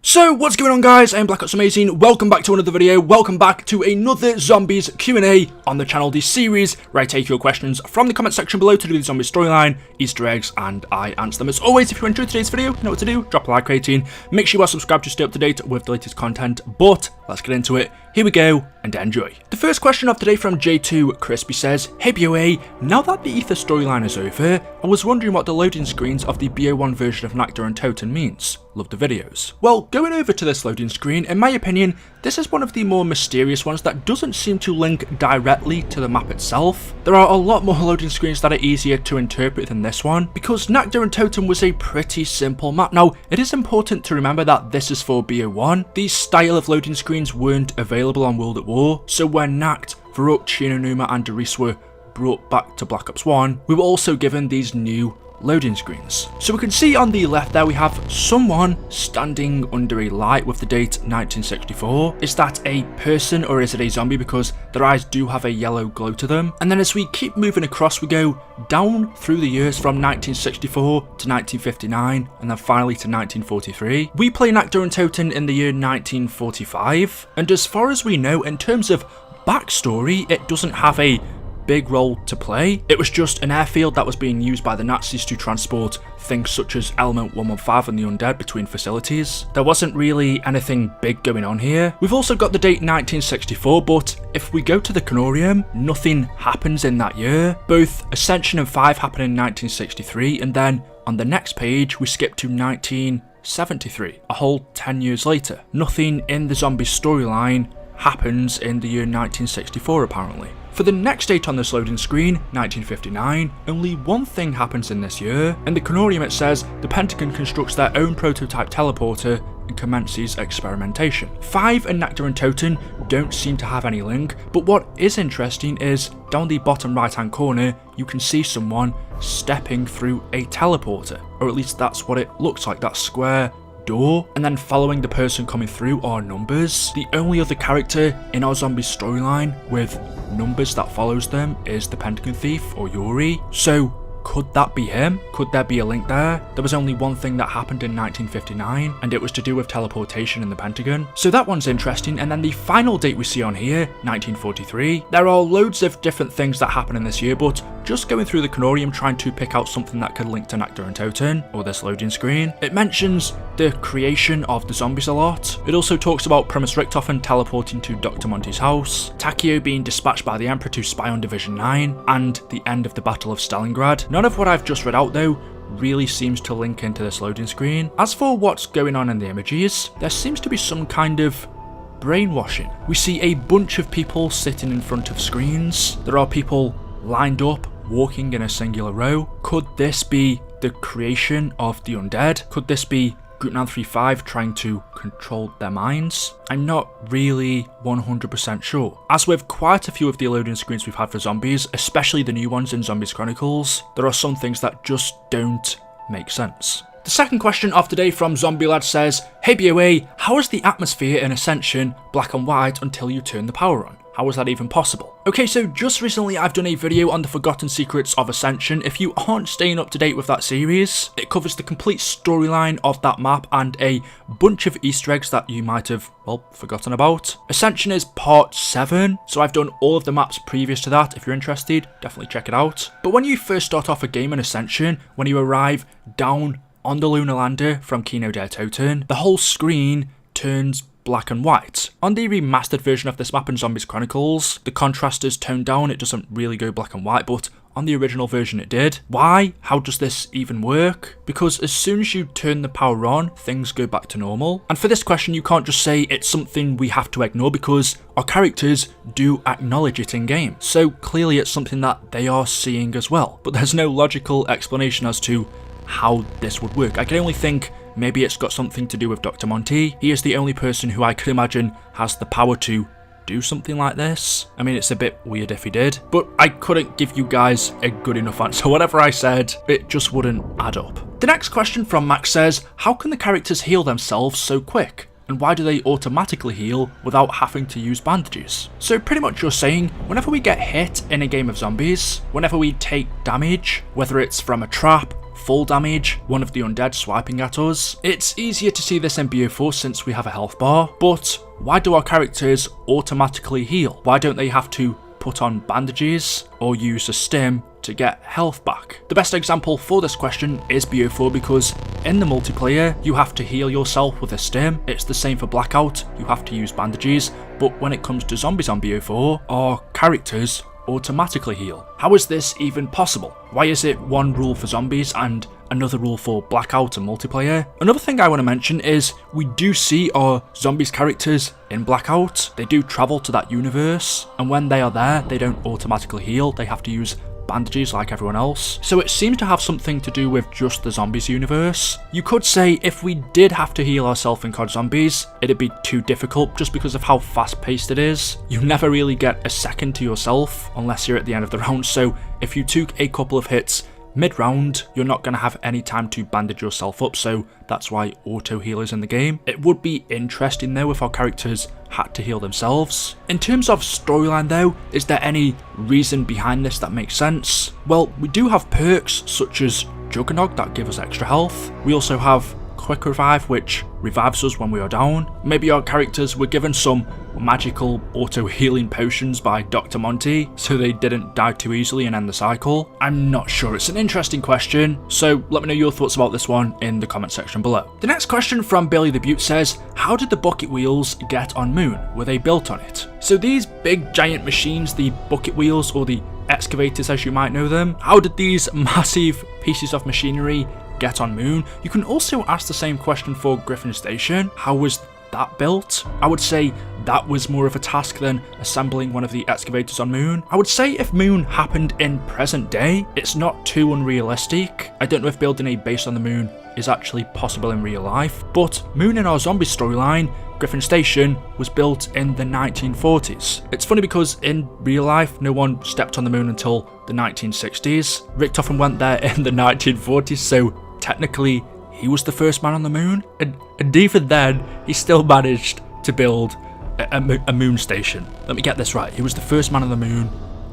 So what's going on, guys? I'm Amazing. Welcome back to another video. Welcome back to another zombies Q&A on the channel, this series where I take your questions from the comment section below to do the zombie storyline, Easter eggs, and I answer them. As always, if you enjoyed today's video, you know what to do. Drop a like rating. Make sure you are subscribed to stay up to date with the latest content. But let's get into it. Here we go, and enjoy. The first question of today from J2 Crispy says, "Hey BOA, now that the Ether storyline is over, I was wondering what the loading screens of the BO1 version of Nectar and Totem means. Love the videos." Well, going over to this loading screen, in my opinion, this is one of the more mysterious ones that doesn't seem to link directly to the map itself. There are a lot more loading screens that are easier to interpret than this one, because Nectar and Totem was a pretty simple map. Now, it is important to remember that this is for BO1. These style of loading screens weren't available on World at War, so when Nact, Varuk, Shinonuma and Doris were brought back to Black Ops 1, we were also given these new loading screens. So we can see on the left there we have someone standing under a light with the date 1964. Is that a person or is it a zombie, because their eyes do have a yellow glow to them? And then as we keep moving across, we go down through the years from 1964 to 1959 and then finally to 1943. We play Nectar and Totem in the year 1945, and as far as we know, in terms of backstory, it doesn't have a big role to play. It was just an airfield that was being used by the Nazis to transport things such as Element 115 and the Undead between facilities. There wasn't really anything big going on here. We've also got the date 1964, but if we go to the Canorium, nothing happens in that year. Both Ascension and 5 happen in 1963, and then on the next page we skip to 1973, a whole 10 years later. Nothing in the zombie storyline happens in the year 1964 apparently. For the next date on this loading screen, 1959, only one thing happens in this year. In the Canorium it says the Pentagon constructs their own prototype teleporter and commences experimentation. 5 and Nectar and Totem don't seem to have any link, but what is interesting is down the bottom right hand corner you can see someone stepping through a teleporter, or at least that's what it looks like, that square door, and then following the person coming through are numbers. The only other character in our zombie storyline with numbers that follows them is the Pentagon Thief, or Yuri. So could that be him? Could there be a link there? There was only one thing that happened in 1959, and it was to do with teleportation in the Pentagon. So that one's interesting. And then the final date we see on here, 1943. There are loads of different things that happen in this year, but just going through the Canorium trying to pick out something that could link to Nectar and Totem, or this loading screen, it mentions the creation of the zombies a lot. It also talks about Primis teleporting to Dr. Monty's house, Takeo being dispatched by the Emperor to spy on Division 9, and the end of the Battle of Stalingrad. None of what I've just read out though really seems to link into this loading screen. As for what's going on in the images, there seems to be some kind of brainwashing. We see a bunch of people sitting in front of screens. There are people lined up, walking in a singular row. Could this be the creation of the undead? Could this be Group 935 trying to control their minds? I'm not really 100% sure. As with quite a few of the loading screens we've had for zombies, especially the new ones in Zombies Chronicles, there are some things that just don't make sense. The second question of the day from Zombie Lad says, "Hey BOA, how is the atmosphere in Ascension black and white until you turn the power on? How is that even possible?" Okay, so just recently I've done a video on the forgotten secrets of Ascension. If you aren't staying up to date with that series, it covers the complete storyline of that map and a bunch of Easter eggs that you might have, well, forgotten about. Ascension is part 7, so I've done all of the maps previous to that. If you're interested, definitely check it out. But when you first start off a game in Ascension, when you arrive down on the lunar lander from Kino der Toten, the whole screen turns black and white. On the remastered version of this map in Zombies Chronicles, the contrast is toned down, it doesn't really go black and white, but on the original version it did. Why? How does this even work? Because as soon as you turn the power on, things go back to normal. And for this question, you can't just say it's something we have to ignore, because our characters do acknowledge it in game. So clearly it's something that they are seeing as well. But there's no logical explanation as to how this would work. I can only think maybe it's got something to do with Dr. Monty. He is the only person who I could imagine has the power to do something like this. I mean, it's a bit weird if he did, but I couldn't give you guys a good enough answer. Whatever I said, it just wouldn't add up. The next question from Max says, "How can the characters heal themselves so quick? And why do they automatically heal without having to use bandages?" So pretty much you're saying, whenever we get hit in a game of zombies, whenever we take damage, whether it's from a trap, full damage, one of the undead swiping at us. It's easier to see this in BO4 since we have a health bar, but why do our characters automatically heal? Why don't they have to put on bandages or use a stim to get health back? The best example for this question is BO4 because in the multiplayer you have to heal yourself with a stim. It's the same for Blackout, you have to use bandages, but when it comes to zombies on BO4, our characters automatically heal. How is this even possible? Why is it one rule for zombies and another rule for Blackout and multiplayer? Another thing I want to mention is we do see our zombies characters in Blackout. They do travel to that universe, and when they are there, they don't automatically heal. They have to use bandages like everyone else. So it seems to have something to do with just the zombies universe. You could say if we did have to heal ourselves in COD Zombies, it'd be too difficult just because of how fast paced it is. You never really get a second to yourself unless you're at the end of the round, so if you took a couple of hits mid-round, you're not going to have any time to bandage yourself up, so that's why auto heal is in the game. It would be interesting though if our characters had to heal themselves. In terms of storyline though, is there any reason behind this that makes sense? Well, we do have perks such as Juggernog that give us extra health. We also have Quick Revive, which revives us when we are down. Maybe our characters were given some magical auto-healing potions by Dr. Monty, so they didn't die too easily and end the cycle. I'm not sure, it's an interesting question, so let me know your thoughts about this one in the comment section below. The next question from Billy the Butte says, how did the bucket wheels get on Moon? Were they built on it? So these big giant machines, the bucket wheels or the excavators as you might know them, how did these massive pieces of machinery get on Moon? You can also ask the same question for Griffin Station. How was that built? I would say that was more of a task than assembling one of the excavators on Moon. I would say if Moon happened in present day, it's not too unrealistic. I don't know if building a base on the Moon is actually possible in real life, but Moon in our zombie storyline, Griffin Station, was built in the 1940s. It's funny because in real life, no one stepped on the Moon until the 1960s. Rick Totem went there in the 1940s, so technically he was the first man on the Moon, and even then he still managed to build a moon station. Let me get this right, he was the first man on the Moon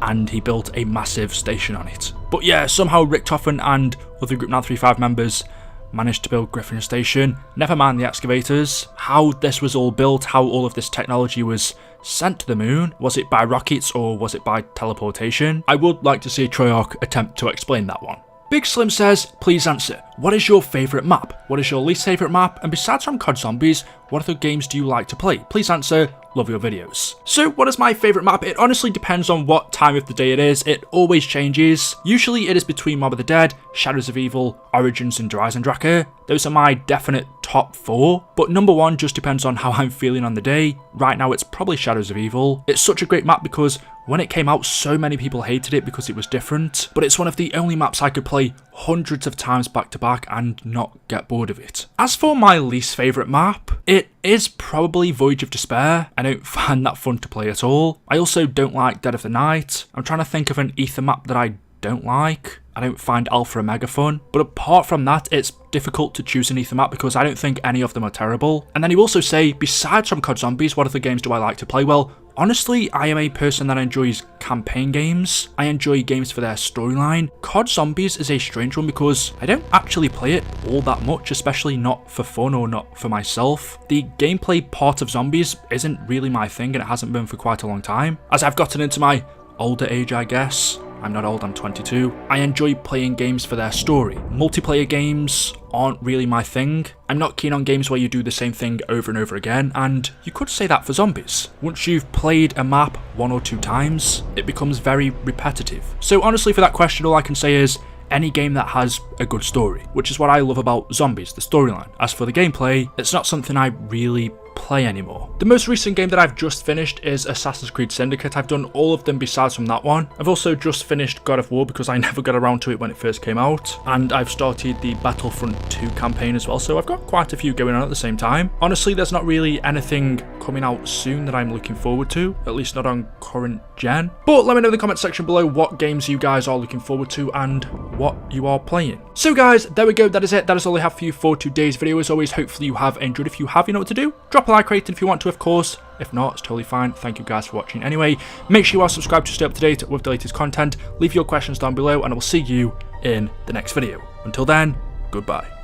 and he built a massive station on it. But yeah, somehow Rick Toffen and other Group 935 members managed to build Griffin Station. Never mind the excavators. How this was all built, how all of this technology was sent to the Moon. Was it by rockets or was it by teleportation? I would like to see Treyarch attempt to explain that one. Big Slim says, please answer, what is your favourite map? What is your least favourite map? And besides from COD Zombies, what other games do you like to play? Please answer, love your videos. So what is my favourite map? It honestly depends on what time of the day it is. It always changes. Usually it is between Mob of the Dead, Shadows of Evil, Origins and Dreisendrache. Those are my definite top 4, but number 1 just depends on how I'm feeling on the day. Right now it's probably Shadows of Evil. It's such a great map because when it came out, so many people hated it because it was different, but it's one of the only maps I could play hundreds of times back to back and not get bored of it. As for my least favourite map, it is probably Voyage of Despair. I don't find that fun to play at all. I also don't like Dead of the Night. I'm trying to think of an Ether map that I don't like. I don't find Alpha Omega fun, but apart from that, it's difficult to choose an Ether map because I don't think any of them are terrible. And then you also say, besides from COD Zombies, what other games do I like to play? Well, honestly, I am a person that enjoys campaign games. I enjoy games for their storyline. COD Zombies is a strange one because I don't actually play it all that much, especially not for fun or not for myself. The gameplay part of Zombies isn't really my thing and it hasn't been for quite a long time. As I've gotten into my older age, I guess. I'm not old, I'm 22. I enjoy playing games for their story. Multiplayer games aren't really my thing. I'm not keen on games where you do the same thing over and over again, and you could say that for Zombies. Once you've played a map 1 or 2 times, it becomes very repetitive. So honestly, for that question, all I can say is any game that has a good story, which is what I love about Zombies, the storyline. As for the gameplay, it's not something I really play anymore. The most recent game that I've just finished is Assassin's Creed Syndicate. I've done all of them besides from that one. I've also just finished God of War because I never got around to it when it first came out, and I've started the Battlefront 2 campaign as well, so I've got quite a few going on at the same time. Honestly, there's not really anything coming out soon that I'm looking forward to, at least not on current gen. But let me know in the comment section below what games you guys are looking forward to and what you are playing. So guys, there we go, that is it. That is all I have for you for today's video. As always, hopefully you have enjoyed. If you have, you know what to do. Drop a like rating if you want to, of course. If not, it's totally fine. Thank you guys for watching anyway. Make sure you are subscribed to stay up to date with the latest content. Leave your questions down below and I will see you in the next video. Until then, goodbye.